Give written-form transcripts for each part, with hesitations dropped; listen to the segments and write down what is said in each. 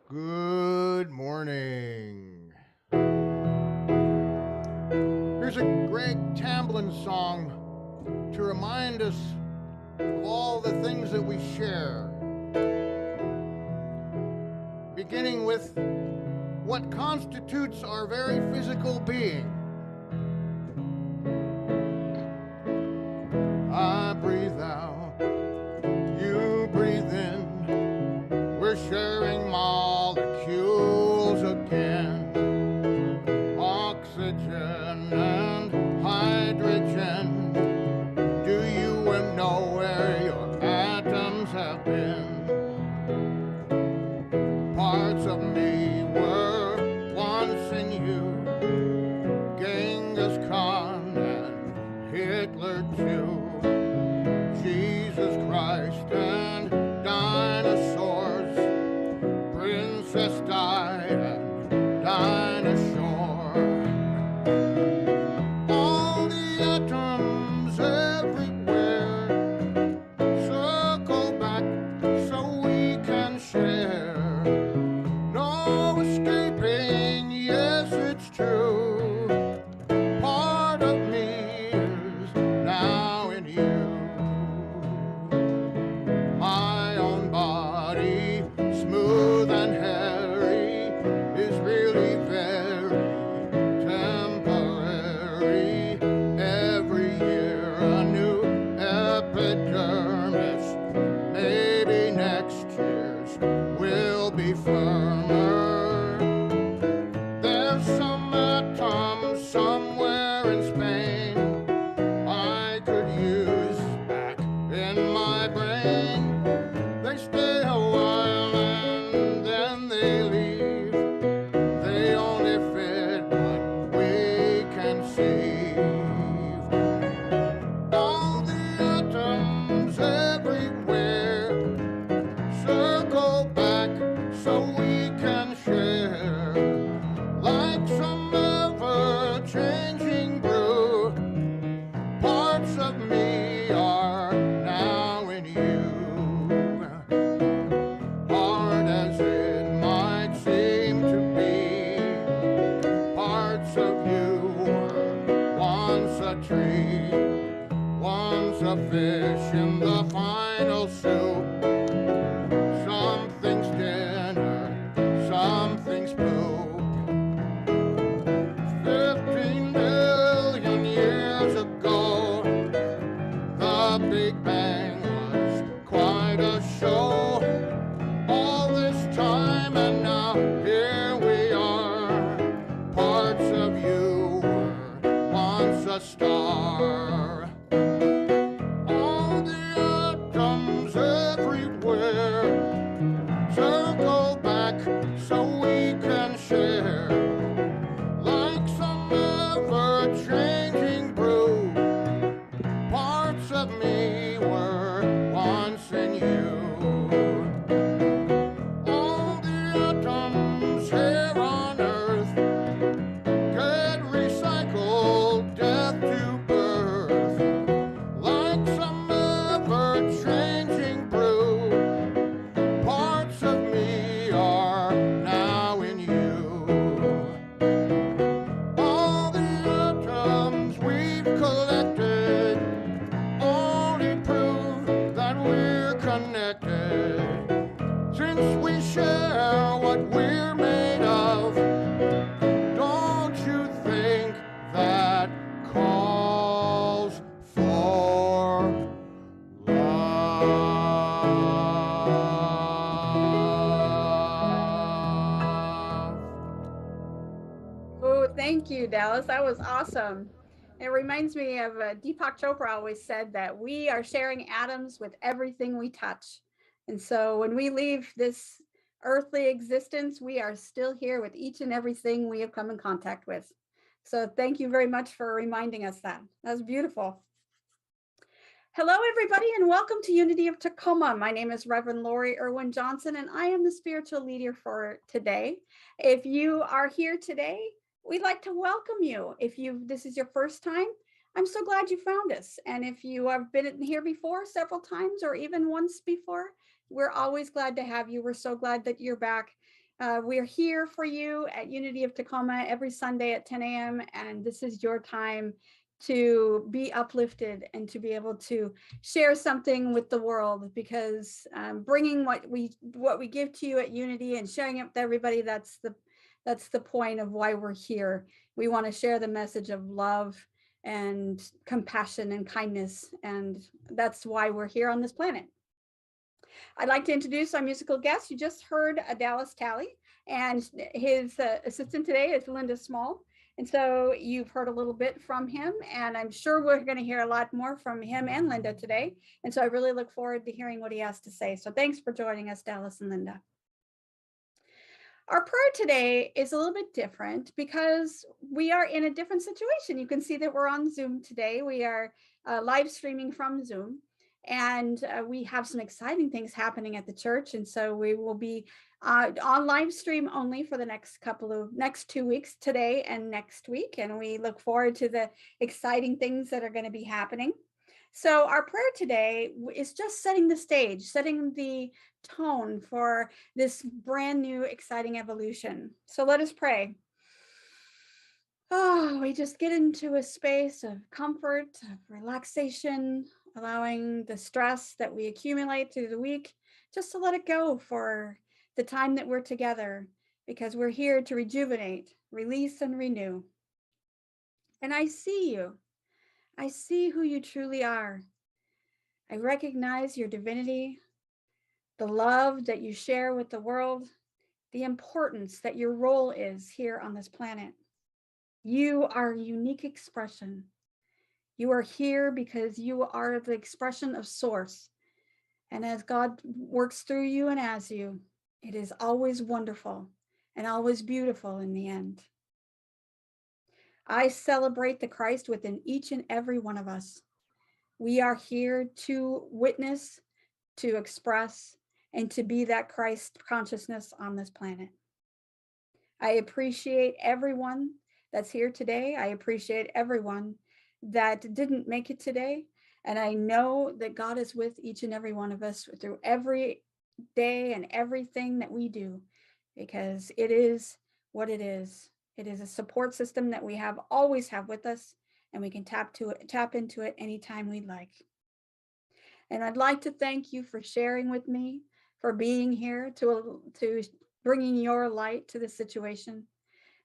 Good morning. Here's a Greg Tamblyn song to remind us of all the things that we share. Beginning with what constitutes our very physical being. I breathe out, you breathe in, we're sharing molecules again. Oxygen and hydrogen. Do you know where your atoms have been? Parts of me were once in you. Genghis Khan and Hitler too. Jesus Christ and dinosaurs. Princess Di and dinosaur. All the atoms everywhere circle back so we can share. No escaping, yes it's true. Part of me is now in you. My own body, smooth and hairy, is really very temporary. Every year a new epidermis. Maybe next year's will be firmer. There's some atom somewhere in Spain I could use back in my brain. They stay a while and then they leave. They only fit what we can see. All the atoms everywhere circle back so we can share. Like some ever-changing brew, parts of me are now in you. Hard as it might seem to be, parts of you were once a tree, once a fish in the final soup. Something's dinner, something's poop. 15 million years ago, the Big Bang was quite a show. All this time and now here we are. Parts of you were once a star. All the atoms everywhere circle back so we can share. Like some ever-changing brew, parts of me were once in you. All the atoms here on earth get recycled, death to birth. Like some ever-changing brew, parts of me are now in you. All the atoms we've collected only prove that we're connected. Since we share what we're made of, don't you think that calls for love? Oh, thank you, Dallas. That was awesome. It reminds me of Deepak Chopra always said that we are sharing atoms with everything we touch. And so when we leave this earthly existence, we are still here with each and everything we have come in contact with. So thank you very much for reminding us that. That was beautiful. Hello, everybody, and welcome to Unity of Tacoma. My name is Reverend Lori Erwin Johnson, and I am the spiritual leader for today. If you are here today, we'd like to welcome you. If this is your first time, I'm so glad you found us. And if you have been here before several times or even once before, we're always glad to have you. We're so glad that you're back. We're here for you at Unity of Tacoma every Sunday at 10 a.m. And this is your time to be uplifted and to be able to share something with the world, because bringing what we give to you at Unity and sharing it with everybody, that's the point of why we're here. We want to share the message of love and compassion and kindness, and that's why we're here on this planet. I'd like to introduce our musical guest. You just heard Dallas Talley, and his assistant today is Linda Small. And so you've heard a little bit from him, and I'm sure we're going to hear a lot more from him and Linda today. And so I really look forward to hearing what he has to say. So thanks for joining us, Dallas and Linda. Our prayer today is a little bit different because we are in a different situation. You can see that we're on Zoom today. We are live streaming from Zoom, and we have some exciting things happening at the church. And so we will be on live stream only for the next 2 weeks, today and next week. And we look forward to the exciting things that are going to be happening. So our prayer today is just setting the stage, setting the tone for this brand new, exciting evolution. So let us pray. Oh, we just get into a space of comfort, of relaxation, allowing the stress that we accumulate through the week, just to let it go for the time that we're together, because we're here to rejuvenate, release, and renew. And I see you. I see who you truly are. I recognize your divinity, the love that you share with the world, the importance that your role is here on this planet. You are a unique expression. You are here because you are the expression of Source. And as God works through you and as you, it is always wonderful and always beautiful in the end. I celebrate the Christ within each and every one of us. We are here to witness, to express, and to be that Christ consciousness on this planet. I appreciate everyone that's here today. I appreciate everyone that didn't make it today. And I know that God is with each and every one of us through every day and everything that we do, because it is what it is. It is a support system that we always have with us, and we can tap into it anytime we'd like. And I'd like to thank you for sharing with me, for being here, to bringing your light to the situation,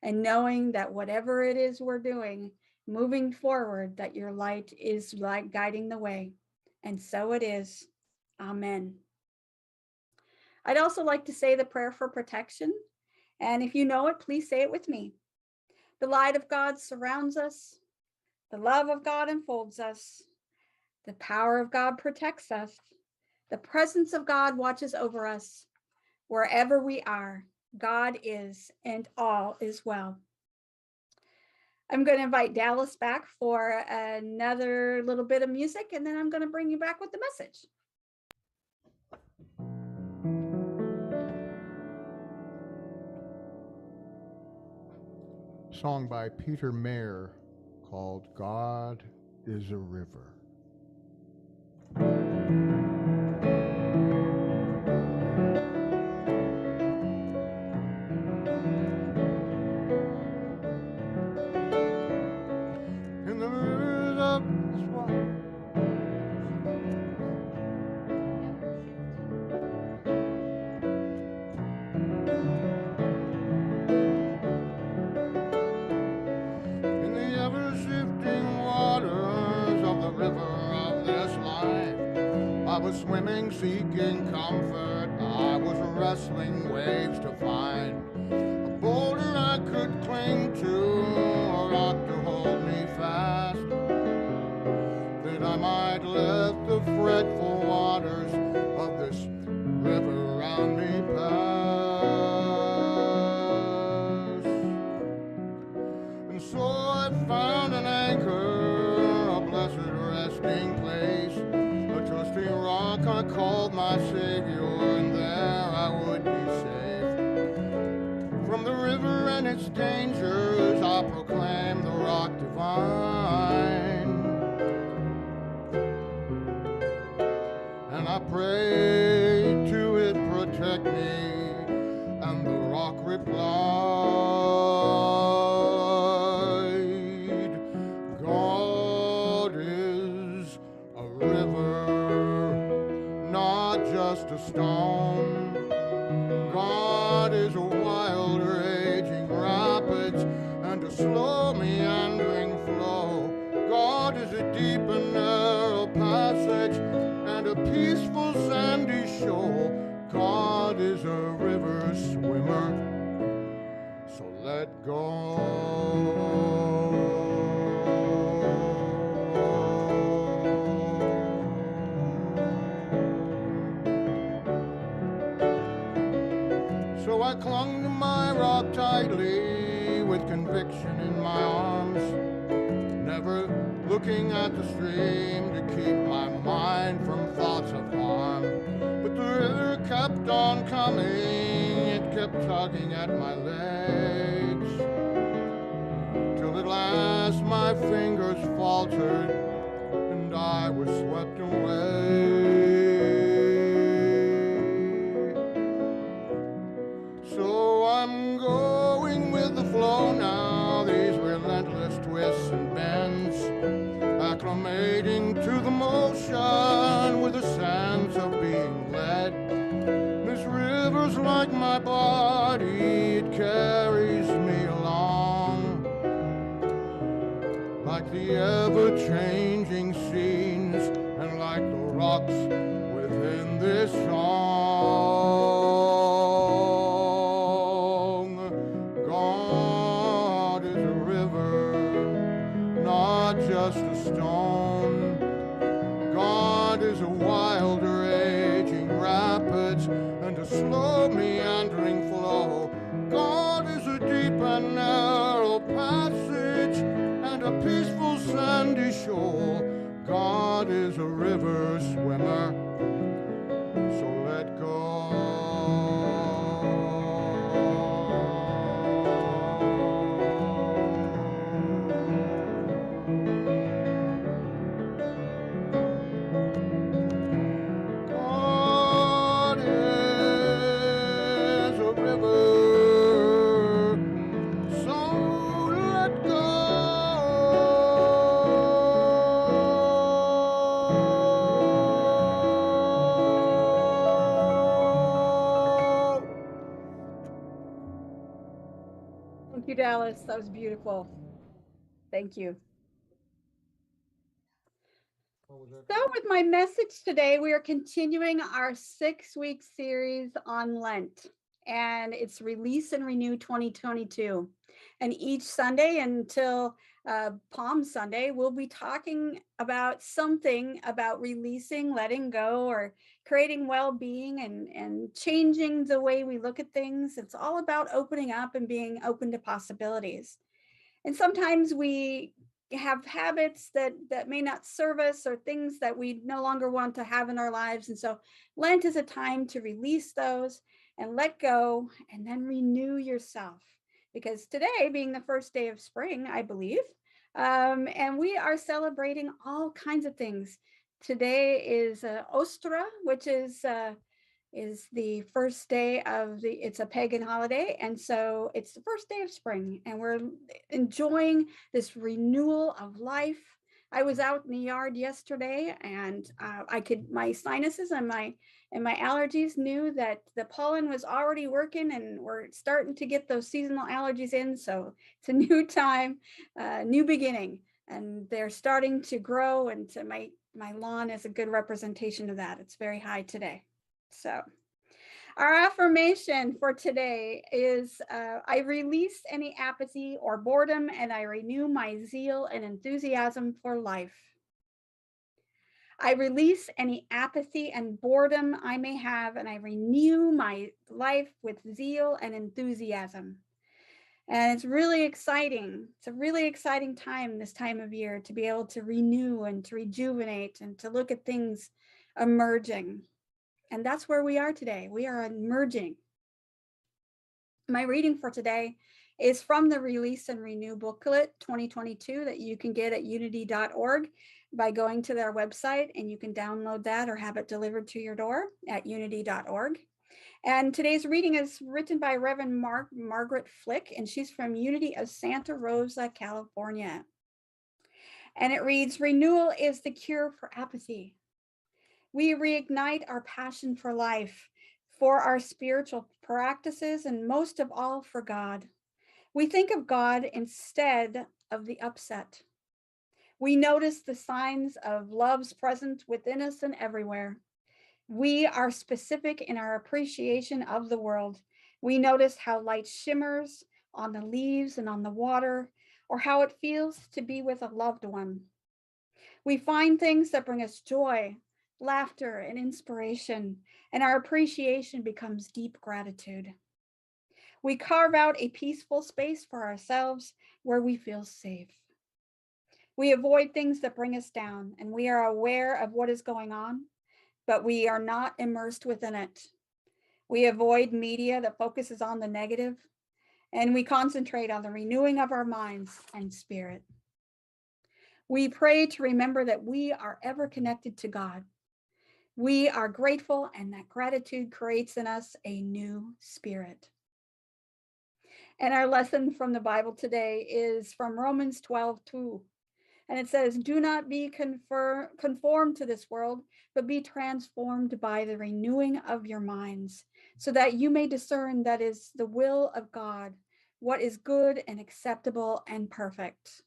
and knowing that whatever it is we're doing, moving forward, that your light is like guiding the way. And so it is. Amen. I'd also like to say the prayer for protection. And if you know it, please say it with me. The light of God surrounds us. The love of God enfolds us. The power of God protects us. The presence of God watches over us. Wherever we are, God is, and all is well. I'm going to invite Dallas back for another little bit of music, and then I'm going to bring you back with the message. Song by Peter Mayer called God is a River. In the rivers of swamp, in the ever-shifting waters of the river of this life, I was swimming, seeking comfort. I was wrestling waves to find a boulder I could cling to, a rock to hold me fast, that I might let the fretful waters of this river round me pass. And so I found an anchor, a blessed resting place, a trusty rock I called my Savior, and there I would be safe from the river and its dangers. I proclaim the rock divine, and I pray to it protect me, and the rock rock replied, God is a river, not just a stone. God is a wild raging rapids and a slow meandering flow. God is a deep and narrow passage and a peaceful sandy shore. God is a river swimmer, so let go. So I clung to my rock tightly with conviction in my arms, never looking at the stream to keep my mind from thoughts of harm. But the river kept on coming, it kept tugging at my legs, till at last my fingers faltered and I was swept away. So I'm going with the flow now, these relentless twists and bends, acclimating to the motion with a sense of being led. This river's like my body, it carries me along, like the ever-changing scenes and like the rocks within this song. God is a river, not just a stone. God is a wild raging rapids and a slow meandering flow. God is a deep and narrow passage and a peaceful sandy shore. God is a river swimmer, so let go. God is a river, so let go. Thank you, Dallas. That was beautiful. Thank you. So with my message today, we are continuing our 6-week series on Lent, and it's Release and Renew 2022. And each Sunday until Palm Sunday, we'll be talking about something about releasing, letting go, or creating well-being and changing the way we look at things. It's all about opening up and being open to possibilities. And sometimes we have habits that may not serve us, or things that we no longer want to have in our lives. And so Lent is a time to release those and let go, and then renew yourself. Because today, being the first day of spring, I believe, and we are celebrating all kinds of things. Today is Ostra, which is the first day of it's a pagan holiday. And so it's the first day of spring, and we're enjoying this renewal of life. I was out in the yard yesterday, and my sinuses and my allergies knew that the pollen was already working, and we're starting to get those seasonal allergies in. So it's a new time, new beginning, and they're starting to grow. And to my lawn is a good representation of that. It's very high today. So our affirmation for today is, I release any apathy or boredom, and I renew my zeal and enthusiasm for life. I release any apathy and boredom I may have, and I renew my life with zeal and enthusiasm. And it's really exciting. It's a really exciting time, this time of year, to be able to renew and to rejuvenate and to look at things emerging. And that's where we are today. We are emerging. My reading for today is from the Release and Renew booklet 2022 that you can get at unity.org by going to their website, and you can download that or have it delivered to your door at unity.org. And today's reading is written by Reverend Margaret Flick, and she's from Unity of Santa Rosa, California. And it reads, renewal is the cure for apathy. We reignite our passion for life, for our spiritual practices, and most of all for God. We think of God instead of the upset. We notice the signs of love's present within us and everywhere. We are specific in our appreciation of the world. We notice how light shimmers on the leaves and on the water, or how it feels to be with a loved one. We find things that bring us joy, laughter, and inspiration, and our appreciation becomes deep gratitude. We carve out a peaceful space for ourselves where we feel safe. We avoid things that bring us down, and we are aware of what is going on, but we are not immersed within it. We avoid media that focuses on the negative, and we concentrate on the renewing of our minds and spirit. We pray to remember that we are ever connected to God. We are grateful, and that gratitude creates in us a new spirit. And our lesson from the Bible today is from Romans 12:2. And it says, do not be conformed to this world, but be transformed by the renewing of your minds, so that you may discern that is the will of God, what is good and acceptable and perfect.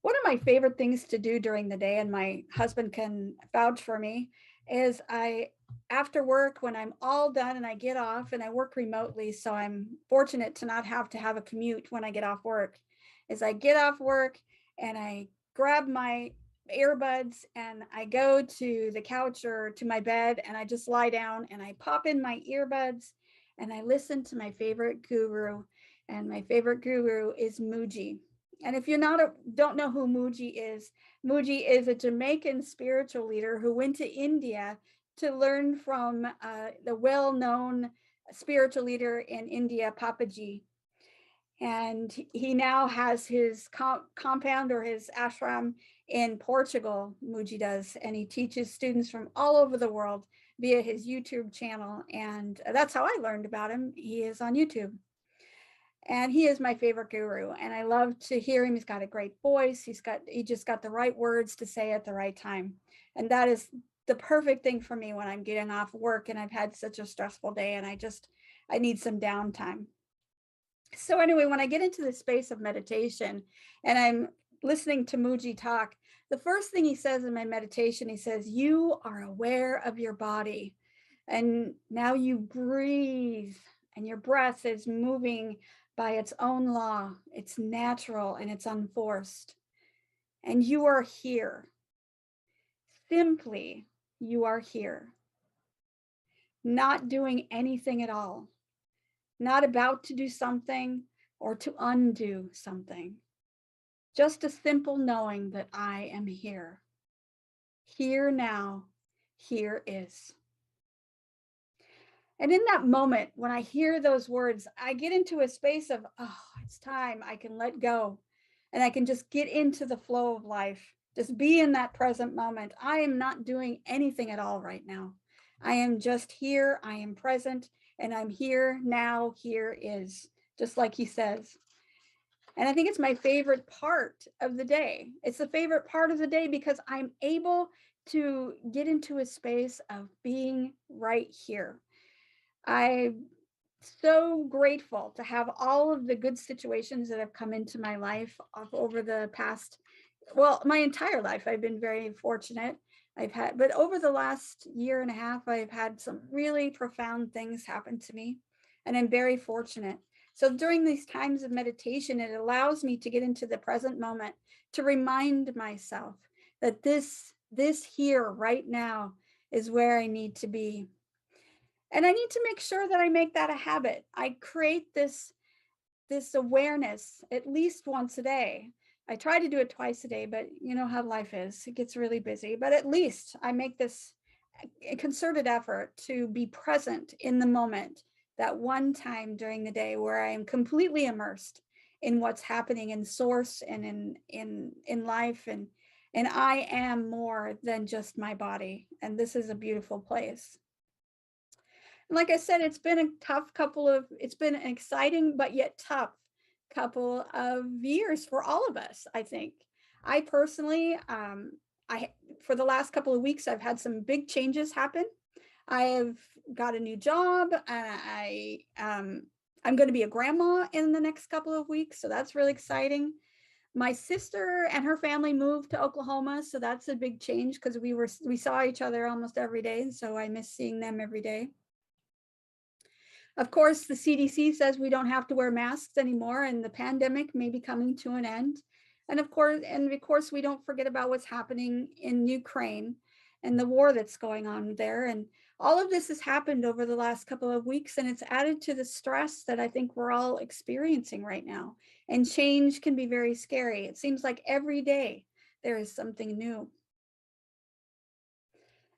One of my favorite things to do during the day, and my husband can vouch for me, is after work, when I'm all done and I get off, and I work remotely, so I'm fortunate to not have to have a commute when I get off work, is I get off work and I grab my earbuds and I go to the couch or to my bed, and I just lie down and I pop in my earbuds and I listen to my favorite guru. And my favorite guru is Muji. And if you're don't know who Muji is a Jamaican spiritual leader who went to India to learn from the well-known spiritual leader in India, Papaji. And he now has his compound or his ashram in Portugal, Muji does, and he teaches students from all over the world via his YouTube channel. And that's how I learned about him. He is on YouTube. And he is my favorite guru, and I love to hear him. He's got a great voice. He just got the right words to say at the right time. And that is the perfect thing for me when I'm getting off work and I've had such a stressful day and I need some downtime. So anyway, when I get into the space of meditation and I'm listening to Muji talk, the first thing he says in my meditation, he says, you are aware of your body, and now you breathe, and your breath is moving by its own law. It's natural and it's unforced. And you are here. Simply, you are here. Not doing anything at all. Not about to do something or to undo something. Just a simple knowing that I am here. Here now, here is. And in that moment, when I hear those words, I get into a space of, oh, it's time. I can let go and I can just get into the flow of life. Just be in that present moment. I am not doing anything at all right now. I am just here. I am present, and I'm here now. Here is, just like he says. And I think it's my favorite part of the day. It's the favorite part of the day because I'm able to get into a space of being right here. I'm so grateful to have all of the good situations that have come into my life over the past, well, my entire life. I've been very fortunate. But over the last year and a half, I've had some really profound things happen to me, and I'm very fortunate. So during these times of meditation, it allows me to get into the present moment, to remind myself that this here right now is where I need to be. And I need to make sure that I make that a habit. I create this awareness at least once a day. I try to do it twice a day, but you know how life is. It gets really busy, but at least I make this a concerted effort to be present in the moment, that one time during the day where I am completely immersed in what's happening in source and in life, and And I am more than just my body. And this is a beautiful place. And like I said, it's been it's been an exciting but yet tough couple of years for all of us, I think. I personally, for the last couple of weeks, I've had some big changes happen. I have got a new job, and I'm going to be a grandma in the next couple of weeks, so that's really exciting. My sister and her family moved to Oklahoma, so that's a big change because we saw each other almost every day, and so I miss seeing them every day. Of course, the CDC says we don't have to wear masks anymore, and the pandemic may be coming to an end. And of course, we don't forget about what's happening in Ukraine and the war that's going on there. And all of this has happened over the last couple of weeks, and it's added to the stress that I think we're all experiencing right now. And change can be very scary. It seems like every day there is something new.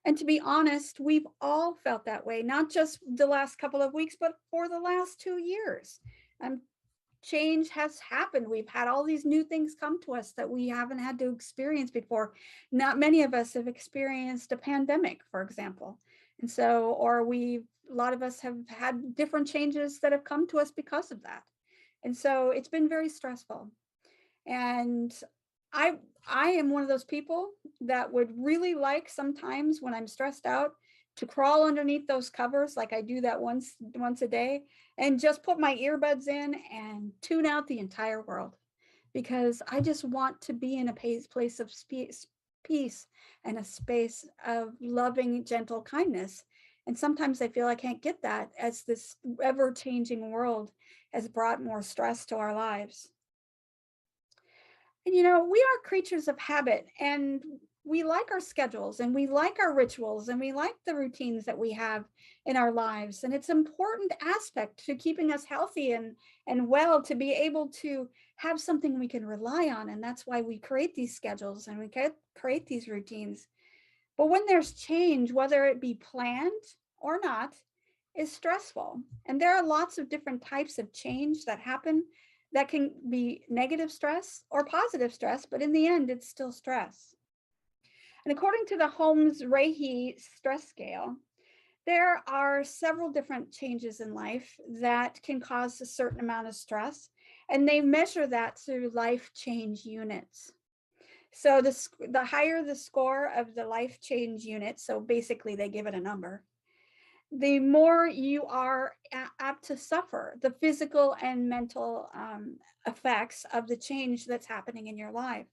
And to be honest, we've all felt that way, not just the last couple of weeks, but for the last 2 years. Change has happened. We've had all these new things come to us that we haven't had to experience before. Not many of us have experienced a pandemic, for example. And so, a lot of us have had different changes that have come to us because of that. And so it's been very stressful. And I am one of those people that would really like sometimes when I'm stressed out to crawl underneath those covers, like I do that once a day, and just put my earbuds in and tune out the entire world, because I just want to be in a place of peace and a space of loving, gentle kindness. And sometimes I feel I can't get that as this ever-changing world has brought more stress to our lives. And we are creatures of habit, and we like our schedules, and we like our rituals, and we like the routines that we have in our lives. And it's an important aspect to keeping us healthy and well, to be able to have something we can rely on. And that's why we create these schedules and we create these routines. But when there's change, whether it be planned or not, is stressful. And there are lots of different types of change that happen that can be negative stress or positive stress, but in the end, it's still stress. And according to the Holmes-Rahe stress scale, there are several different changes in life that can cause a certain amount of stress, and they measure that through life change units. So the higher the score of the life change unit, so basically they give it a number, the more you are apt to suffer the physical and mental effects of the change that's happening in your life.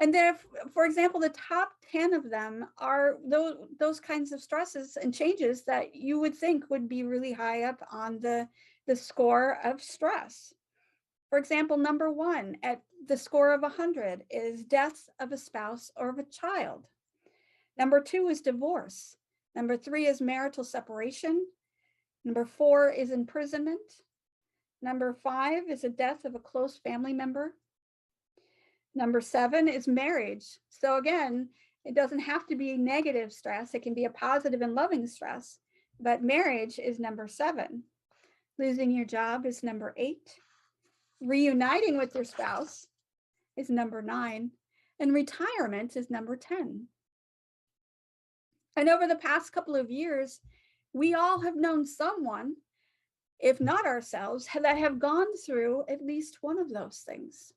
And then, for example, the top 10 of them are those kinds of stresses and changes that you would think would be really high up on the score of stress. For example, number 1 at the score of 100 is death of a spouse or of a child. Number 2 is divorce. Number 3 is marital separation. Number 4 is imprisonment. Number 5 is the death of a close family member. Number 7 is marriage. So again, it doesn't have to be negative stress. It can be a positive and loving stress, but marriage is number 7. Losing your job is number 8. Reuniting with your spouse is number 9. And retirement is number 10. And over the past couple of years, we all have known someone, if not ourselves, that have gone through at least one of those things.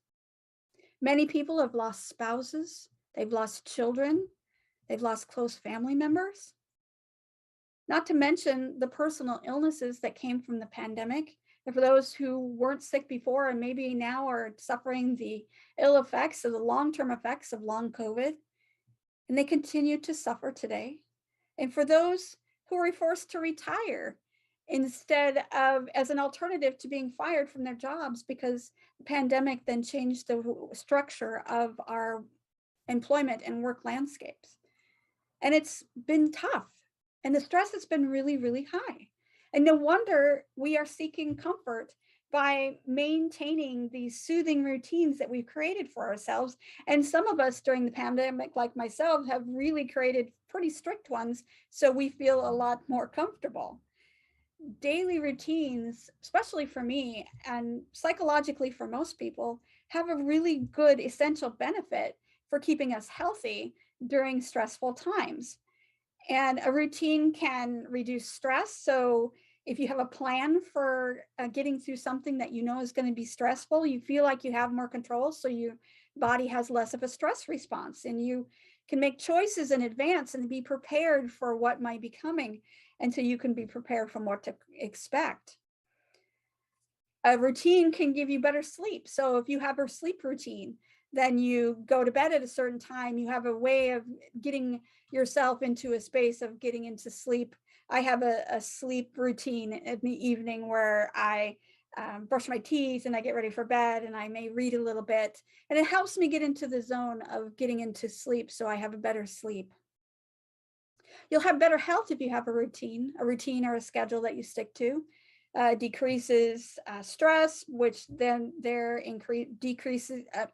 Many people have lost spouses, they've lost children, they've lost close family members. Not to mention the personal illnesses that came from the pandemic. And for those who weren't sick before and maybe now are suffering the ill effects of the long-term effects of long COVID, and they continue to suffer today. And for those who are forced to retire instead of as an alternative to being fired from their jobs, because the pandemic then changed the structure of our employment and work landscapes. And it's been tough. And the stress has been really, really high. And no wonder we are seeking comfort by maintaining these soothing routines that we've created for ourselves. And some of us during the pandemic, like myself, have really created pretty strict ones, so we feel a lot more comfortable. Daily routines, especially for me and psychologically for most people, have a really good essential benefit for keeping us healthy during stressful times. And a routine can reduce stress. So if you have a plan for getting through something that you know is going to be stressful, you feel like you have more control. So your body has less of a stress response, and you can make choices in advance and be prepared for what might be coming, and so you can be prepared from what to expect. A routine can give you better sleep. So if you have a sleep routine, then you go to bed at a certain time, you have a way of getting yourself into a space of getting into sleep. I have a sleep routine in the evening where I brush my teeth and I get ready for bed, and I may read a little bit, and it helps me get into the zone of getting into sleep, so I have a better sleep. You'll have better health if you have a routine or a schedule that you stick to. Decreases stress, which then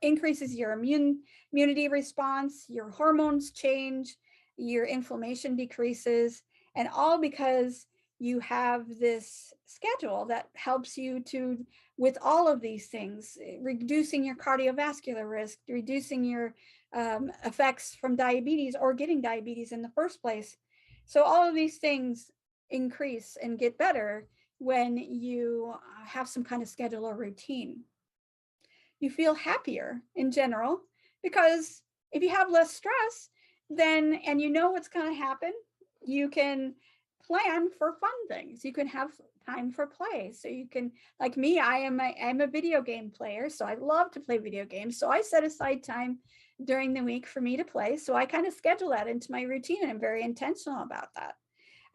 increases your immunity response, your hormones change, your inflammation decreases, and all because you have this schedule that helps you to, with all of these things, reducing your cardiovascular risk, reducing your effects from diabetes or getting diabetes in the first place. So all of these things increase and get better when you have some kind of schedule or routine. You feel happier in general, because if you have less stress, then, and you know what's going to happen, you can plan for fun things. You can have time for play. So you can, like me, I'm a video game player, so I love to play video games. So I set aside time during the week for me to play. So I kind of schedule that into my routine, and I'm very intentional about that.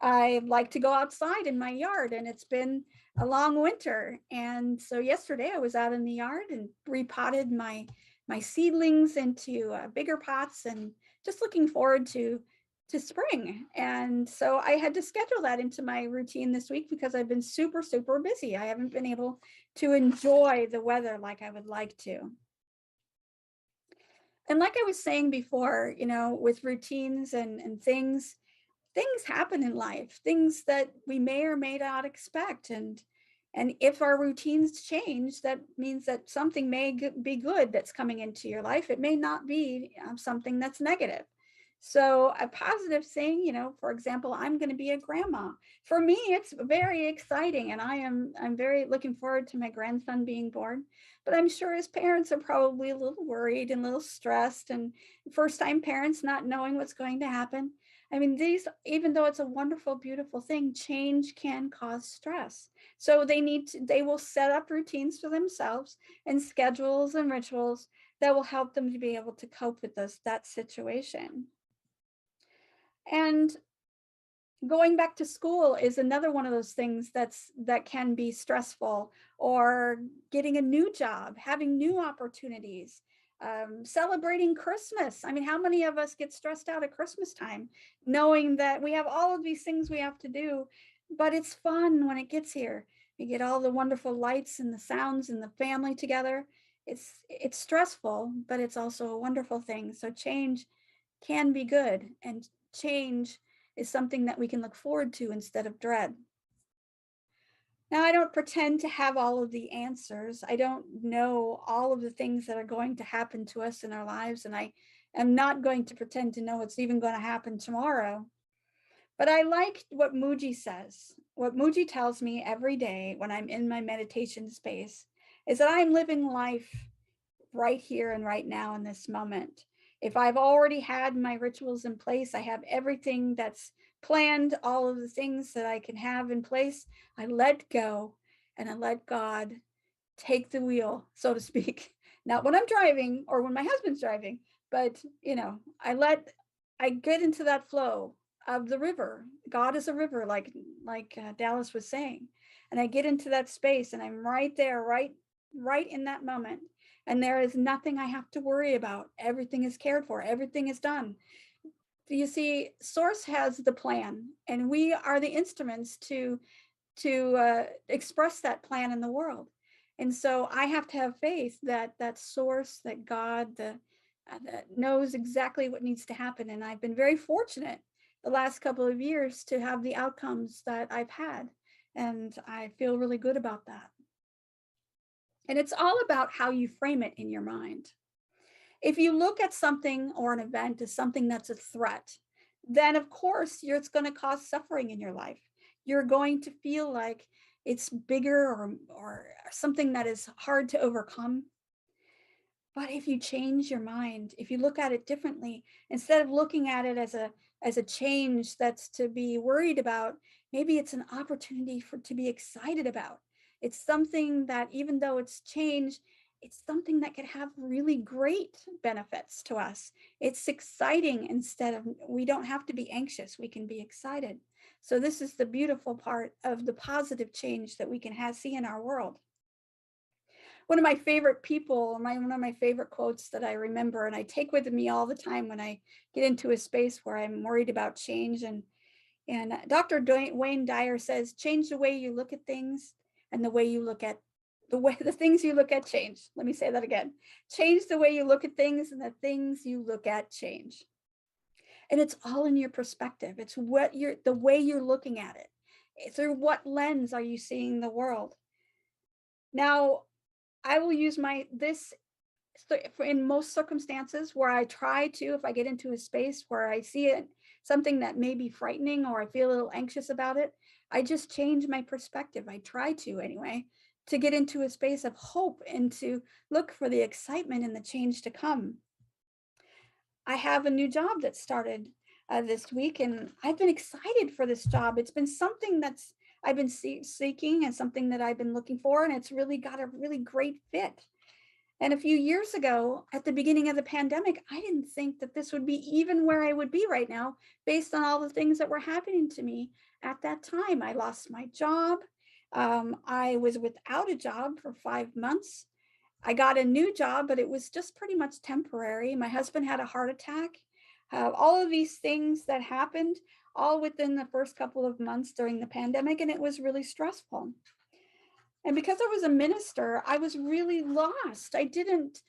I like to go outside in my yard, and it's been a long winter. And so yesterday I was out in the yard and repotted my seedlings into bigger pots, and just looking forward to spring. And so I had to schedule that into my routine this week because I've been super, super busy. I haven't been able to enjoy the weather like I would like to. And like I was saying before, you know, with routines and things happen in life, things that we may or may not expect. And if our routines change, that means that something may be good that's coming into your life. It may not be something that's negative. So a positive thing, you know, for example, I'm going to be a grandma. For me, it's very exciting, and I'm very looking forward to my grandson being born. But I'm sure his parents are probably a little worried and a little stressed, and first-time parents not knowing what's going to happen. I mean, even though it's a wonderful, beautiful thing, change can cause stress. So they will set up routines for themselves and schedules and rituals that will help them to be able to cope with that situation. And going back to school is another one of those things that can be stressful, or getting a new job, having new opportunities, celebrating Christmas. I mean, how many of us get stressed out at Christmas time, knowing that we have all of these things we have to do, but it's fun when it gets here. We get all the wonderful lights and the sounds and the family together. It's stressful, but it's also a wonderful thing. So change can be good, and change is something that we can look forward to instead of dread. Now, I don't pretend to have all of the answers. I don't know all of the things that are going to happen to us in our lives, and I am not going to pretend to know what's even going to happen tomorrow. But I like what Muji says. What Muji tells me every day when I'm in my meditation space is that I'm living life right here and right now in this moment. If I've already had my rituals in place, I have everything that's planned, all of the things that I can have in place, I let go and I let God take the wheel, so to speak. Not when I'm driving or when my husband's driving, but you know, I get into that flow of the river. God is a river, like Dallas was saying, and I get into that space, and I'm right there, right in that moment. And there is nothing I have to worry about. Everything is cared for. Everything is done. You see, Source has the plan, and we are the instruments to express that plan in the world. And so I have to have faith that Source, that God, that knows exactly what needs to happen. And I've been very fortunate the last couple of years to have the outcomes that I've had, and I feel really good about that. And it's all about how you frame it in your mind. If you look at something or an event as something that's a threat, then of course it's going to cause suffering in your life. You're going to feel like it's bigger or something that is hard to overcome. But if you change your mind, if you look at it differently, instead of looking at it as a change that's to be worried about, maybe it's an opportunity to be excited about. It's something that, even though it's change, it's something that could have really great benefits to us. It's exciting. Instead of, we don't have to be anxious, we can be excited. So this is the beautiful part of the positive change that we can see in our world. One of my favorite people, one of my favorite quotes that I remember and I take with me all the time when I get into a space where I'm worried about change. And Dr. Wayne Dyer says, change the way you look at things and the way you look at the things you look at change. Let me say that again. Change the way you look at things and the things you look at change. And it's all in your perspective. It's the way you're looking at it. Through what lens are you seeing the world? Now, I will use this in most circumstances where I try to, if I get into a space where I see something that may be frightening or I feel a little anxious about it, I just change my perspective. I try to anyway, to get into a space of hope and to look for the excitement and the change to come. I have a new job that started this week, and I've been excited for this job. It's been something that's I've been seeking and something that I've been looking for, and it's really got a really great fit. And a few years ago, at the beginning of the pandemic, I didn't think that this would be even where I would be right now, based on all the things that were happening to me at that time. I lost my job. I was without a job for 5 months. I got a new job, but it was just pretty much temporary. My husband had a heart attack. All of these things that happened all within the first couple of months during the pandemic, and it was really stressful. And because I was a minister, I was really lost. I didn't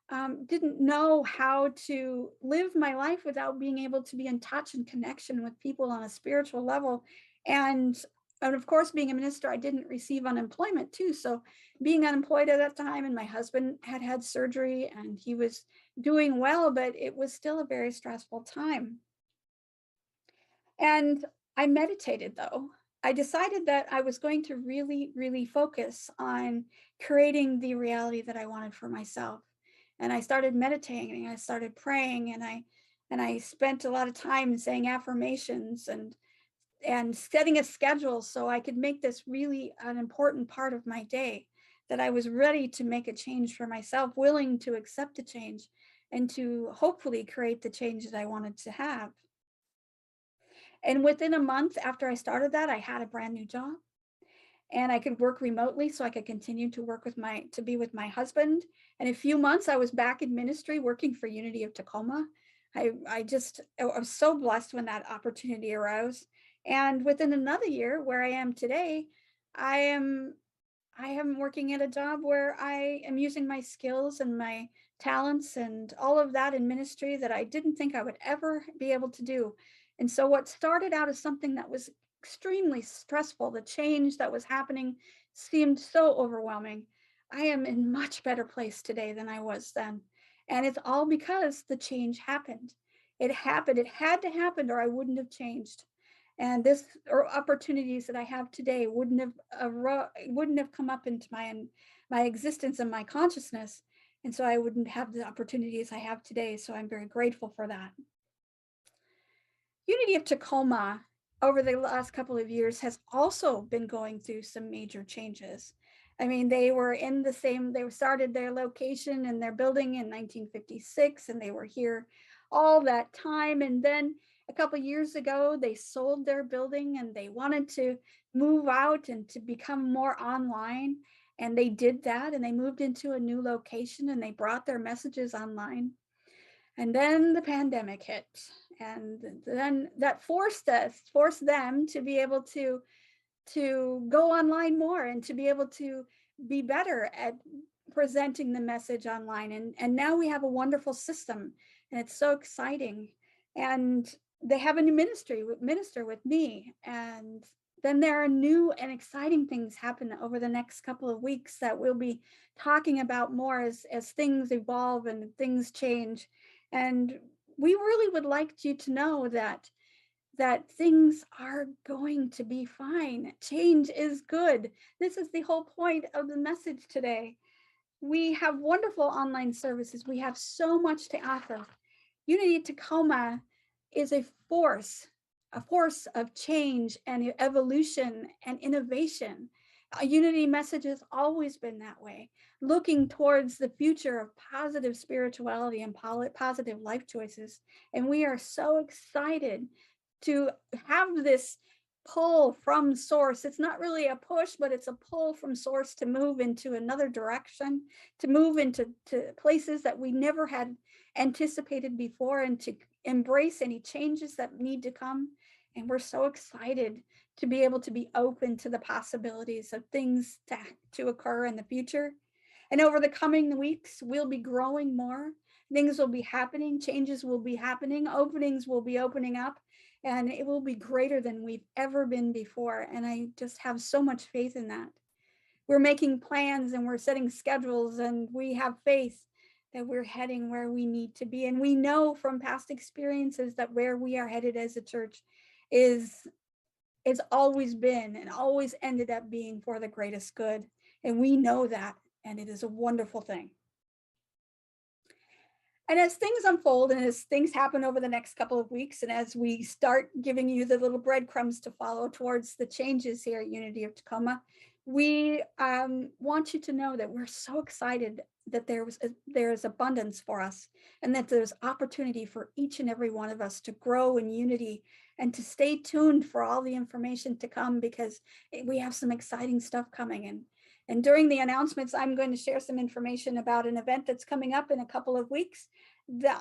know how to live my life without being able to be in touch and connection with people on a spiritual level. And of course, being a minister, I didn't receive unemployment too. So being unemployed at that time, and my husband had surgery and he was doing well, but it was still a very stressful time. And I meditated, though. I decided that I was going to really, really focus on creating the reality that I wanted for myself. And I started meditating, I started praying, and I spent a lot of time saying affirmations and setting a schedule so I could make this really an important part of my day, that I was ready to make a change for myself, willing to accept a change and to hopefully create the change that I wanted to have. And within a month after I started that, I had a brand new job and I could work remotely, so I could continue to work to be with my husband. In a few months, I was back in ministry working for Unity of Tacoma. I was so blessed when that opportunity arose. And within another year, where I am today, I am working at a job where I am using my skills and my talents and all of that in ministry that I didn't think I would ever be able to do. And so what started out as something that was extremely stressful, the change that was happening seemed so overwhelming. I am in much better place today than I was then. And it's all because the change happened. It happened. It had to happen or I wouldn't have changed. And this or opportunities that I have today wouldn't have come up into my existence and my consciousness. And so I wouldn't have the opportunities I have today. So I'm very grateful for that. Unity of Tacoma over the last couple of years has also been going through some major changes. I mean, they started their location and their building in 1956, and they were here all that time. And then a couple of years ago, they sold their building and they wanted to move out and to become more online. And they did that, and they moved into a new location and they brought their messages online. And then the pandemic hit, and then that forced them to be able to go online more and to be able to be better at presenting the message online. And now we have a wonderful system, and it's so exciting. And they have a new minister with me, and then there are new and exciting things happen over the next couple of weeks that we'll be talking about more as things evolve and things change. And we really would like you to know that things are going to be fine. Change is good. This is the whole point of the message today. We have wonderful online services. We have so much to offer. Unity Tacoma is a force of change and evolution and innovation. Unity message has always been that way, looking towards the future of positive spirituality and positive life choices. And we are so excited to have this pull from source. It's not really a push, but it's a pull from source to move into another direction, to move into places that we never had anticipated before, and to embrace any changes that need to come. And we're so excited to be able to be open to the possibilities of things to occur in the future. And over the coming weeks, we'll be growing more. Things will be happening, changes will be happening, openings will be opening up, and it will be greater than we've ever been before. And I just have so much faith in that. We're making plans and we're setting schedules, and we have faith that we're heading where we need to be. And we know from past experiences that where we are headed as a church is always been and always ended up being for the greatest good. And we know that, and it is a wonderful thing. And as things unfold and as things happen over the next couple of weeks, and as we start giving you the little breadcrumbs to follow towards the changes here at Unity of Tacoma, we want you to know that we're so excited that there is abundance for us, and that there's opportunity for each and every one of us to grow in unity and to stay tuned for all the information to come, because we have some exciting stuff coming in. And during the announcements, I'm going to share some information about an event that's coming up in a couple of weeks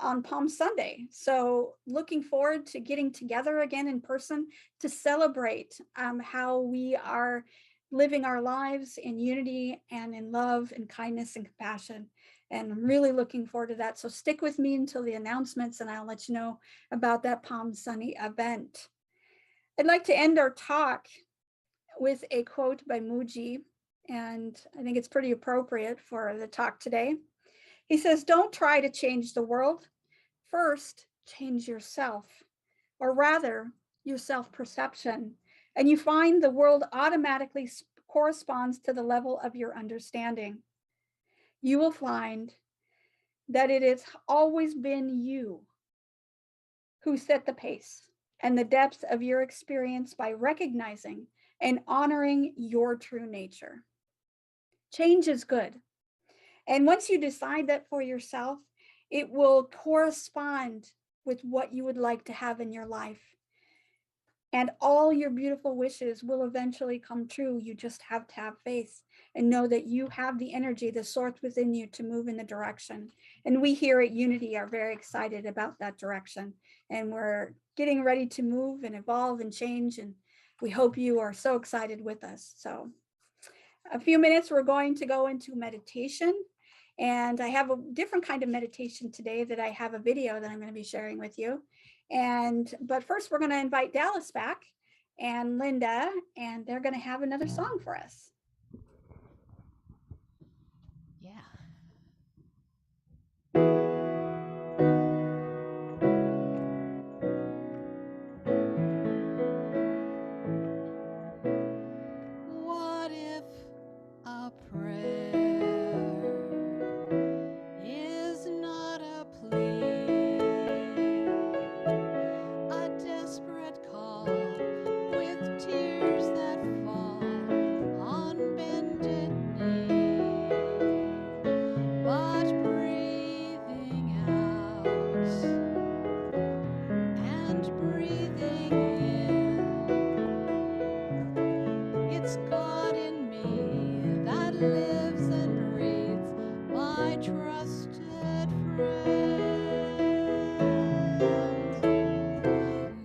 on Palm Sunday. So looking forward to getting together again in person to celebrate how we are living our lives in unity and in love and kindness and compassion. And I'm really looking forward to that. So stick with me until the announcements, and I'll let you know about that Palm Sunday event. I'd like to end our talk with a quote by Muji, and I think it's pretty appropriate for the talk today. He says, "Don't try to change the world. First, change yourself, or rather, your self-perception, and you find the world automatically corresponds to the level of your understanding. You will find that it has always been you who set the pace and the depth of your experience by recognizing and honoring your true nature. Change is good. And once you decide that for yourself, it will correspond with what you would like to have in your life. And all your beautiful wishes will eventually come true. You just have to have faith and know that you have the energy, the source within you to move in the direction. And we here at Unity are very excited about that direction. And we're getting ready to move and evolve and change. And we hope you are so excited with us. So a few minutes, we're going to go into meditation. And I have a different kind of meditation today that I have a video that I'm going to be sharing with you. But first, we're going to invite Dallas back and Linda, and they're going to have another song for us. Yeah. What if a prayer is not a plea, a desperate call with tears that fall on bended knee, but breathing out and breathing in, it's God in me that lives and breathes, my trusted friend.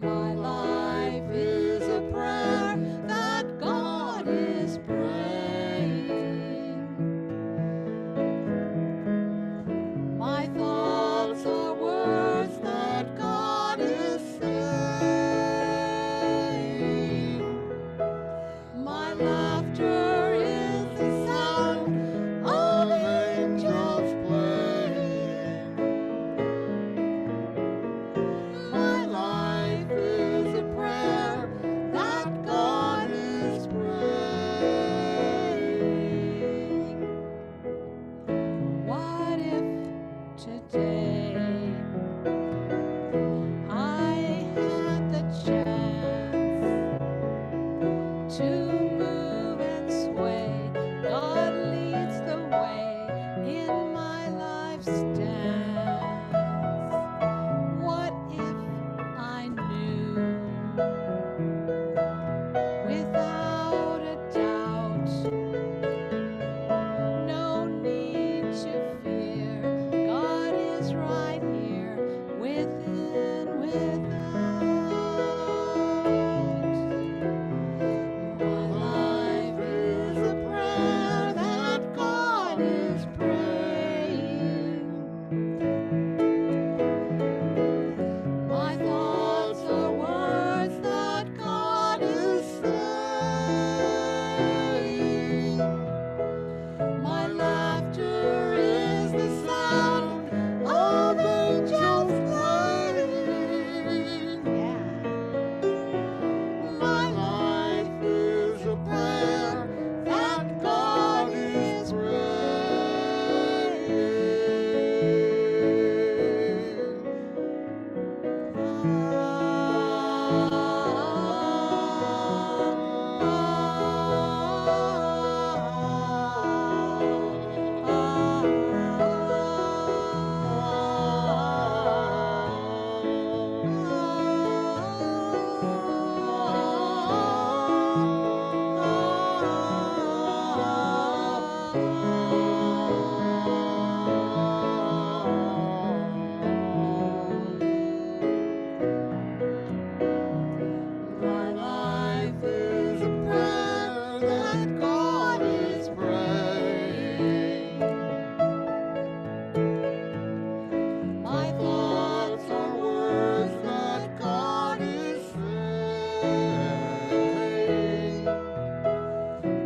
My life is a prayer that God is praying. My thoughts are words that God is saying. laughter is the sound of angels playing. My life is a prayer that God is praying. What if today I had the chance to move and sway? God leads the way in my life's dance. What if I knew without a doubt, no need to fear, God is right here within, without. My life is a prayer that God is praying. My thoughts are words that God is saying. My laughter is the sound of angels playing. My life is a prayer that God is My life is a prayer that God is praying. My thoughts are words that God is saying.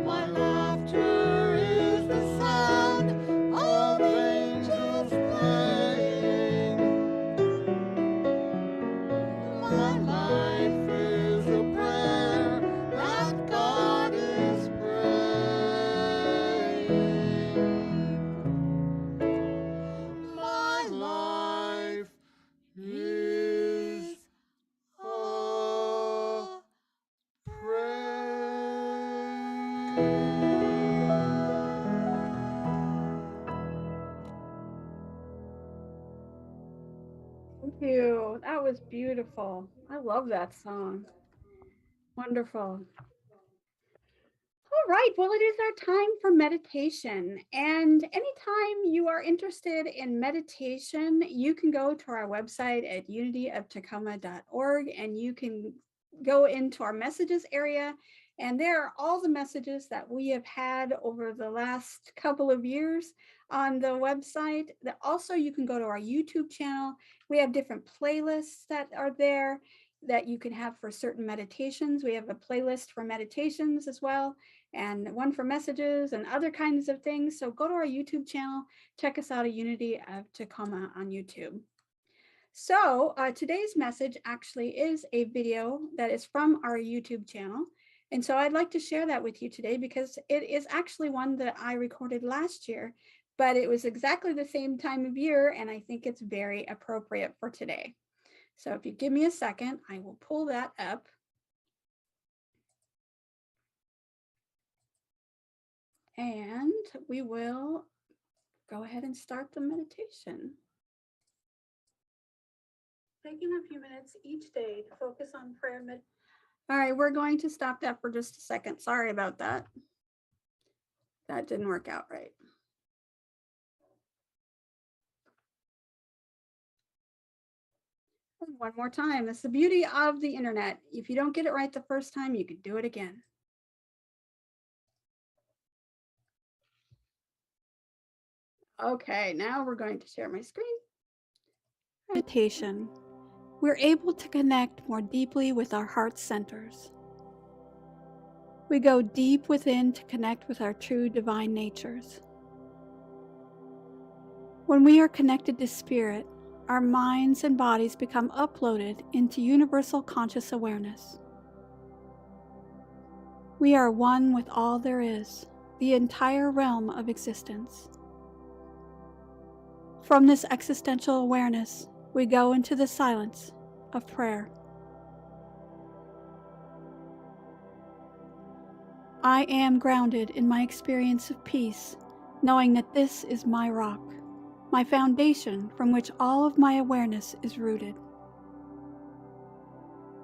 My laughter is the sound of angels playing. My life is a prayer that God is praying. My life is a Thank you. That was beautiful. I love that song. Wonderful. All right, well, it is our time for meditation. And anytime you are interested in meditation, you can go to our website at unityoftacoma.org and you can go into our messages area. And there are all the messages that we have had over the last couple of years on the website. Also, you can go to our YouTube channel. We have different playlists that are there that you can have for certain meditations. We have a playlist for meditations as well, and one for messages and other kinds of things. So go to our YouTube channel, check us out at Unity of Tacoma on YouTube. So today's message actually is a video that is from our YouTube channel. And so I'd like to share that with you today because it is actually one that I recorded last year, but it was exactly the same time of year, and I think it's very appropriate for today. So if you give me a second, I will pull that up. And we will go ahead and start the meditation. Taking a few minutes each day to focus on prayer. All right, we're going to stop that for just a second. Sorry about that. That didn't work out right. One more time. That's the beauty of the internet. If you don't get it right the first time, you can do it again. Okay, now we're going to share my screen. Meditation. We're able to connect more deeply with our heart centers. We go deep within to connect with our true divine natures. When we are connected to Spirit, our minds and bodies become uploaded into universal conscious awareness. We are one with all there is, the entire realm of existence. From this existential awareness, we go into the silence of prayer. I am grounded in my experience of peace, knowing that this is my rock, my foundation from which all of my awareness is rooted.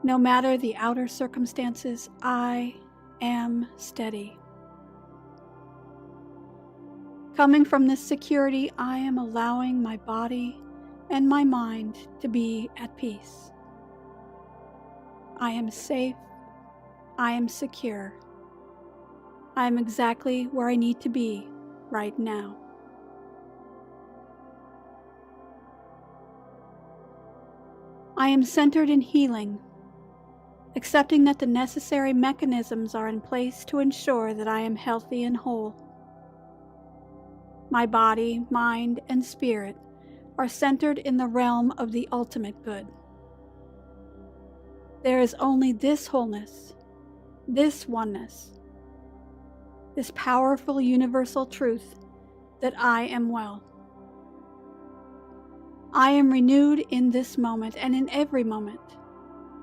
No matter the outer circumstances, I am steady. Coming from this security, I am allowing my body and my mind to be at peace. I am safe. I am secure. I am exactly where I need to be right now. I am centered in healing, accepting that the necessary mechanisms are in place to ensure that I am healthy and whole. My body, mind, and spirit are centered in the realm of the ultimate good. There is only this wholeness, this oneness, this powerful universal truth that I am well. I am renewed in this moment and in every moment.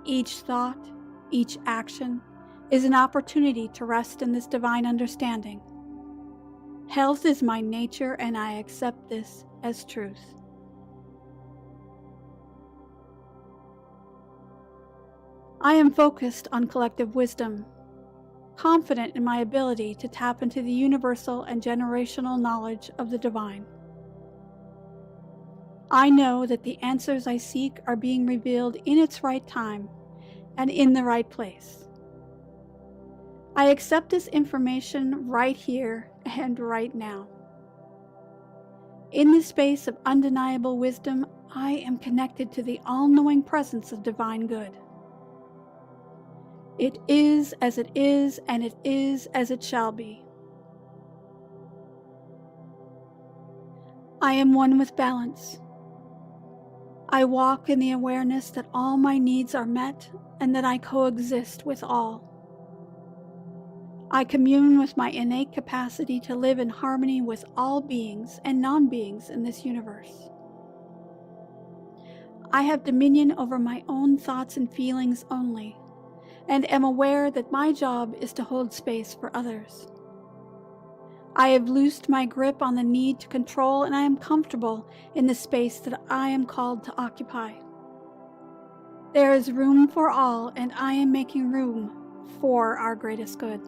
Each thought, each action is an opportunity to rest in this divine understanding. Health is my nature, and I accept this as truth. I am focused on collective wisdom, confident in my ability to tap into the universal and generational knowledge of the divine. I know that the answers I seek are being revealed in its right time and in the right place. I accept this information right here and right now. In this space of undeniable wisdom, I am connected to the all-knowing presence of divine good. It is as it is, and it is as it shall be. I am one with balance. I walk in the awareness that all my needs are met and that I coexist with all. I commune with my innate capacity to live in harmony with all beings and non-beings in this universe. I have dominion over my own thoughts and feelings only, and am aware that my job is to hold space for others. I have loosed my grip on the need to control, and I am comfortable in the space that I am called to occupy. There is room for all, and I am making room for our greatest good.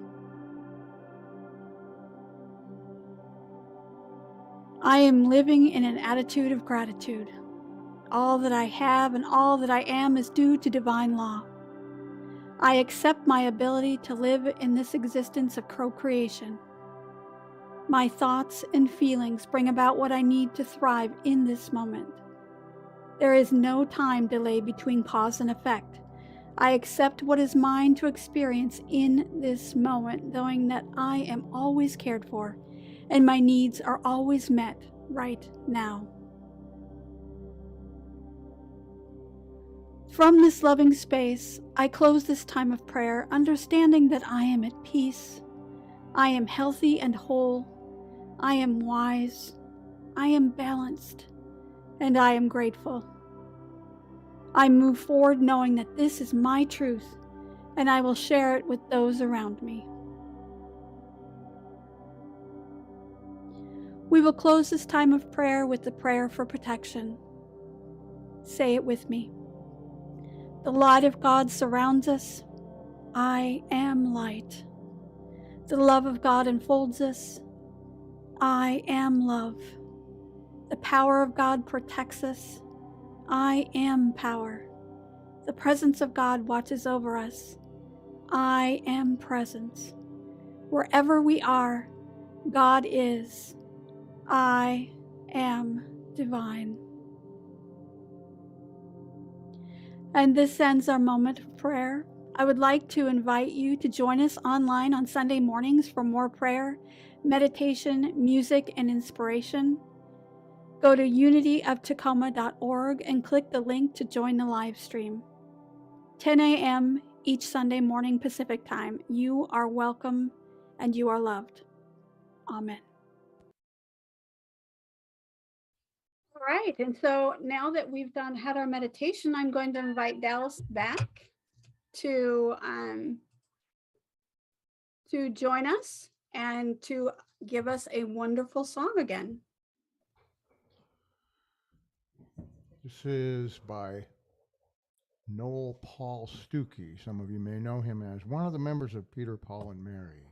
I am living in an attitude of gratitude. All that I have and all that I am is due to divine law. I accept my ability to live in this existence of co-creation. My thoughts and feelings bring about what I need to thrive in this moment. There is no time delay between cause and effect. I accept what is mine to experience in this moment, knowing that I am always cared for and my needs are always met right now. From this loving space, I close this time of prayer, understanding that I am at peace, I am healthy and whole, I am wise, I am balanced, and I am grateful. I move forward knowing that this is my truth, and I will share it with those around me. We will close this time of prayer with the prayer for protection. Say it with me. The light of God surrounds us. I am light. The love of God enfolds us. I am love. The power of God protects us. I am power. The presence of God watches over us. I am presence. Wherever we are, God is. I am divine. And this ends our moment of prayer. I would like to invite you to join us online on Sunday mornings for more prayer, meditation, music, and inspiration. Go to unityoftacoma.org and click the link to join the live stream. 10 a.m. each Sunday morning Pacific time. You are welcome and you are loved. Amen. All right, and so now that we've had our meditation, I'm going to invite Dallas back to join us and to give us a wonderful song again. This is by Noel Paul Stuckey. Some of you may know him as one of the members of Peter, Paul, and Mary.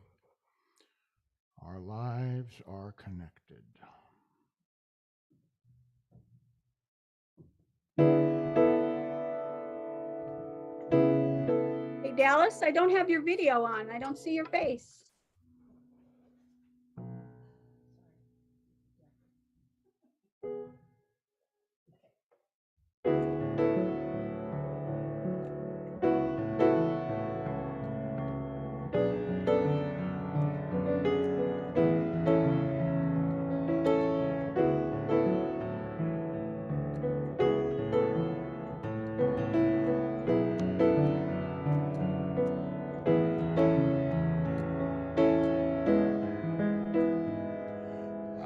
Our lives are connected. Hey, Dallas, I don't have your video on. I don't see your face.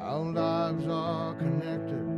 Our lives are connected.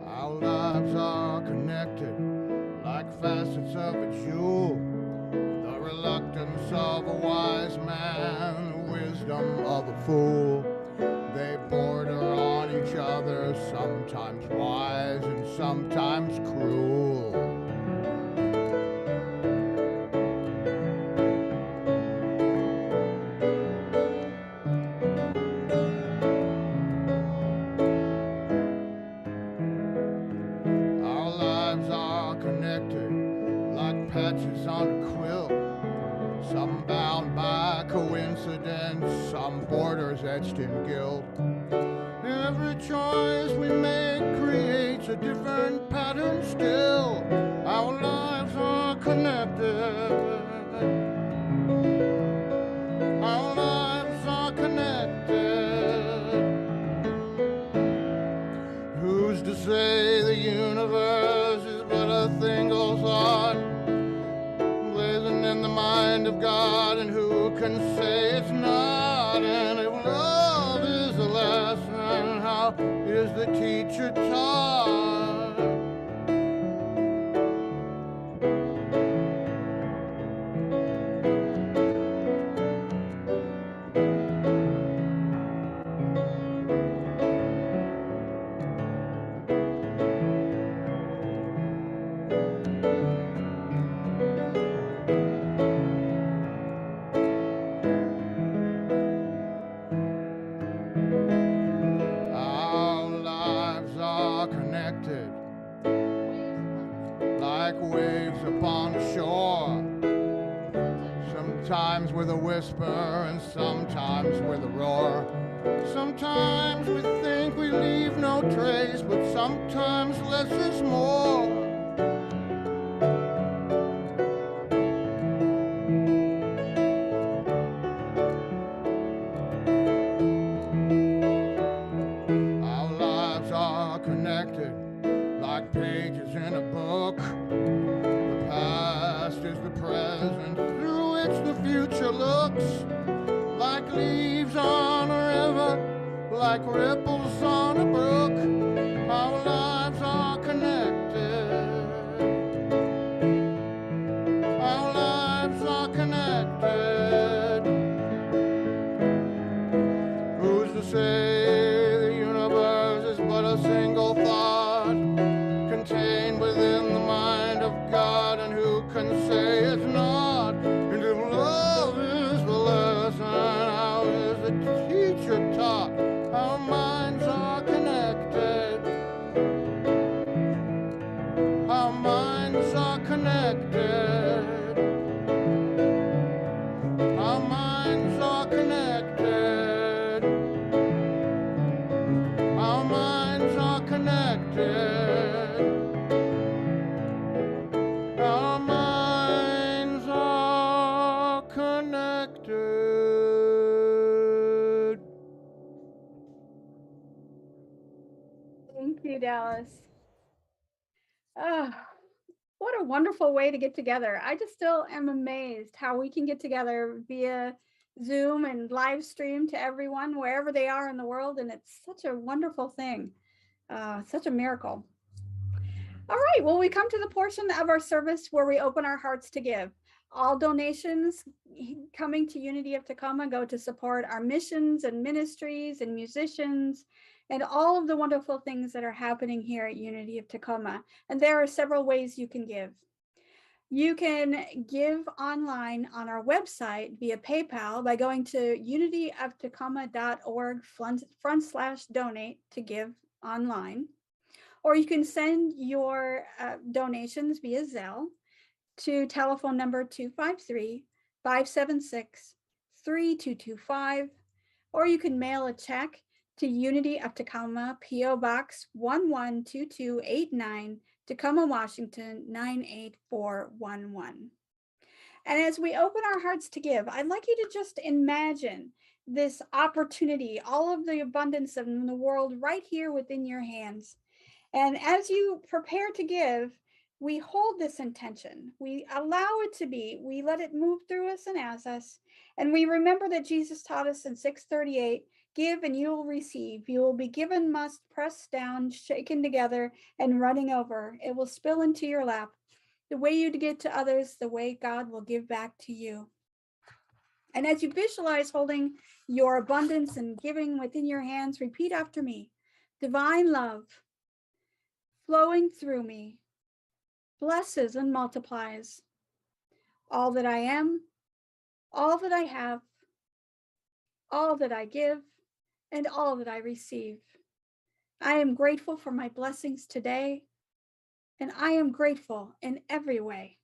Our lives are connected like facets of a jewel. The reluctance of a wise man, the wisdom of a fool. They border on each other, sometimes wise and sometimes cruel. Our lives are connected like patches on a quilt. Some bound by coincidence, some borders etched in guilt. Every choice we make creates a different pattern still. Our lives are connected. Our lives are connected. Who's to say the universe is but a single thought, blazing in the mind of God, and who can say it's not? And if love is the lesson, how is the teacher taught? Our lives are connected like waves upon the shore, sometimes with a whisper and sometimes with a roar. Sometimes we think we leave no trace, but sometimes less is more. Our lives are connected like pages in a book. The past is the present through which the future looks. Like leaves on a river, like ripples on a brook. Our lives are connected. Our lives are connected. Who's to say the universe is but a single thought, contained within the mind connected. Thank you, Dallas. Oh, what a wonderful way to get together. I just still am amazed how we can get together via Zoom and live stream to everyone wherever they are in the world. And it's such a wonderful thing, such a miracle. All right, well, we come to the portion of our service where we open our hearts to give. All donations coming to Unity of Tacoma go to support our missions and ministries and musicians and all of the wonderful things that are happening here at Unity of Tacoma. And there are several ways you can give. You can give online on our website via PayPal by going to unityoftacoma.org/donate to give online. Or you can send your donations via Zelle to telephone number 253-576-3225. Or you can mail a check to Unity of Tacoma, P.O. Box 112289, Tacoma, Washington 98411. And as we open our hearts to give, I'd like you to just imagine this opportunity, all of the abundance in the world right here within your hands. And as you prepare to give, we hold this intention. We allow it to be. We let it move through us and as us. And we remember that Jesus taught us in 6:38, give and you will receive. You will be given, must, pressed down, shaken together, and running over. It will spill into your lap. The way you give to others, the way God will give back to you. And as you visualize holding your abundance and giving within your hands, repeat after me. Divine love flowing through me blesses and multiplies all that I am, all that I have, all that I give, and all that I receive. I am grateful for my blessings today, and I am grateful in every way.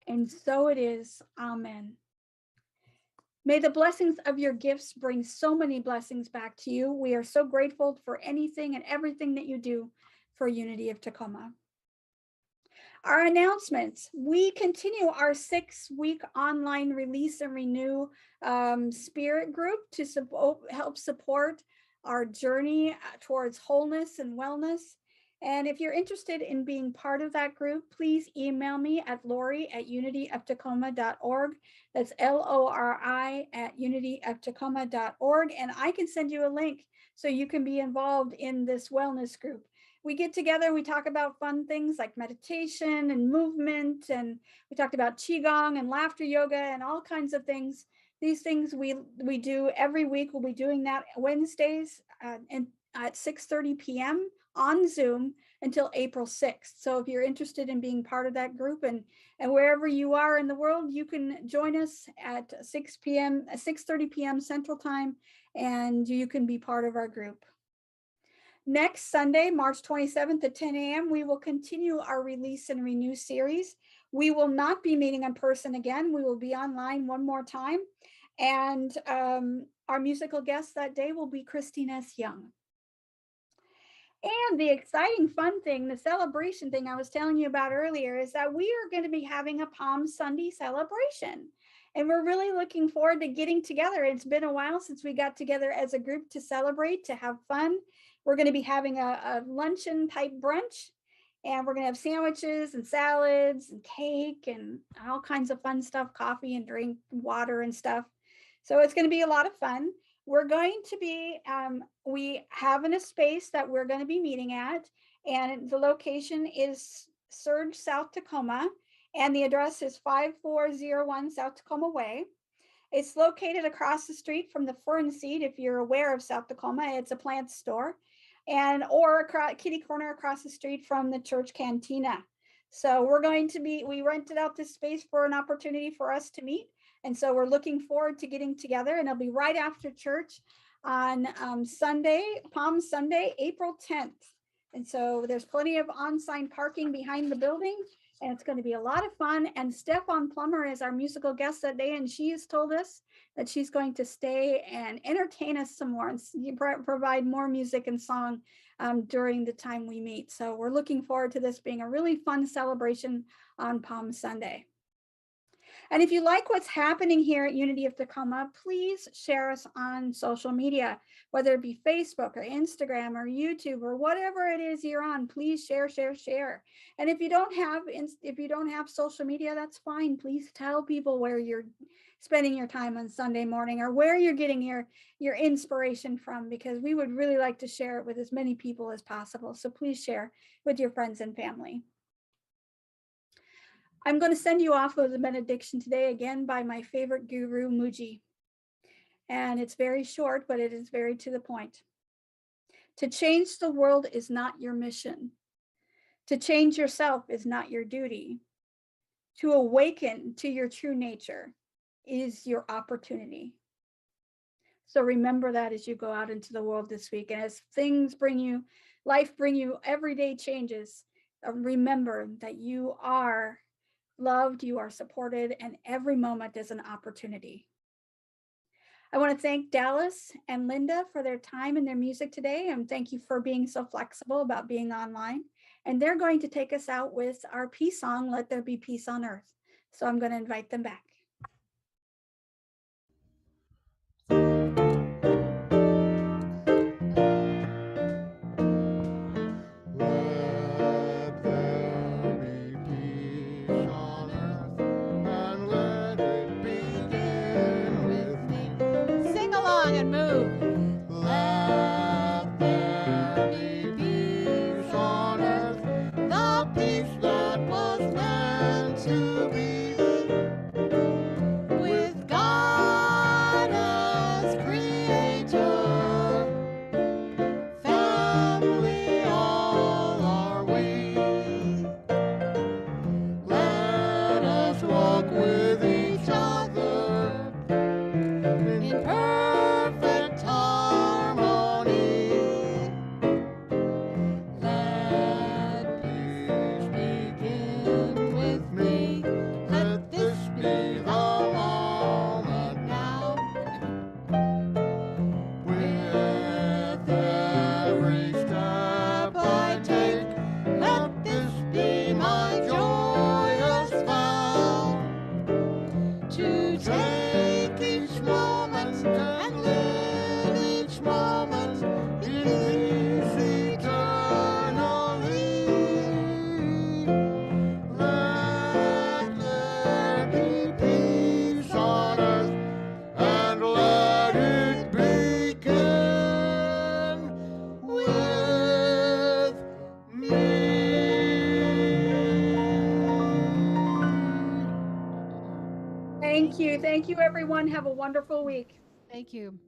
And so it is. Amen. May the blessings of your gifts bring so many blessings back to you. We are so grateful for anything and everything that you do for Unity of Tacoma. Our announcements. We continue our 6-week online release and renew spirit group to help support our journey towards wholeness and wellness. And if you're interested in being part of that group, please email me at lori@unityoftacoma.org. That's LORI@unityoftacoma.org. And I can send you a link so you can be involved in this wellness group. We get together, we talk about fun things like meditation and movement, and we talked about Qigong and laughter yoga and all kinds of things. These things we do every week. We'll be doing that Wednesdays at 6:30 p.m. on Zoom until April 6th. So if you're interested in being part of that group and wherever you are in the world, you can join us at 6:30 p.m. Central Time, and you can be part of our group. Next Sunday, March 27th at 10 a.m., we will continue our Release and Renew series. We will not be meeting in person again. We will be online one more time. And our musical guest that day will be Christine S. Young. And the exciting fun thing, the celebration thing I was telling you about earlier, is that we are going to be having a Palm Sunday celebration. And we're really looking forward to getting together. It's been a while since we got together as a group to celebrate, to have fun. We're going to be having a luncheon type brunch, and we're going to have sandwiches and salads and cake and all kinds of fun stuff, coffee and drink, water and stuff. So it's going to be a lot of fun. We're going to be, we have in a space that we're going to be meeting at, and the location is Surge, South Tacoma, and the address is 5401 South Tacoma Way. It's located across the street from the Fern Seed. If you're aware of South Tacoma, it's a plant store, or kitty corner across the street from the church cantina. So we rented out this space for an opportunity for us to meet. And so we're looking forward to getting together, and it'll be right after church on Sunday, Palm Sunday, April 10th. And so there's plenty of on-site parking behind the building, and it's going to be a lot of fun. And Stefan Plummer is our musical guest that day, and she has told us that she's going to stay and entertain us some more and provide more music and song during the time we meet. So we're looking forward to this being a really fun celebration on Palm Sunday. And if you like what's happening here at Unity of Tacoma, please share us on social media, whether it be Facebook or Instagram or YouTube or whatever it is you're on. Please share, share, share. And if you don't have social media, that's fine. Please tell people where you're spending your time on Sunday morning or where you're getting your inspiration from, because we would really like to share it with as many people as possible. So please share with your friends and family. I'm going to send you off with a benediction today, again by my favorite guru, Muji. And it's very short, but it is very to the point. To change the world is not your mission. To change yourself is not your duty. To awaken to your true nature is your opportunity. So remember that as you go out into the world this week. And as things life bring you everyday changes, remember that you are loved, you are supported, and every moment is an opportunity. I want to thank Dallas and Linda for their time and their music today, and thank you for being so flexible about being online. And they're going to take us out with our peace song, Let There Be Peace on Earth. So I'm going to invite them back. And move. Let there be peace on earth, the peace that was meant to be, with God as creator, family all are we. Let us walk with each other in perfect harmony. Let peace begin with me. Let this be the moment now. With every step I take, let this be my joyous vow. To take each moment and live each moment in peace eternally. Let there be peace on earth, and let it begin with me. Thank you. Thank you, everyone. Have a wonderful week. Thank you.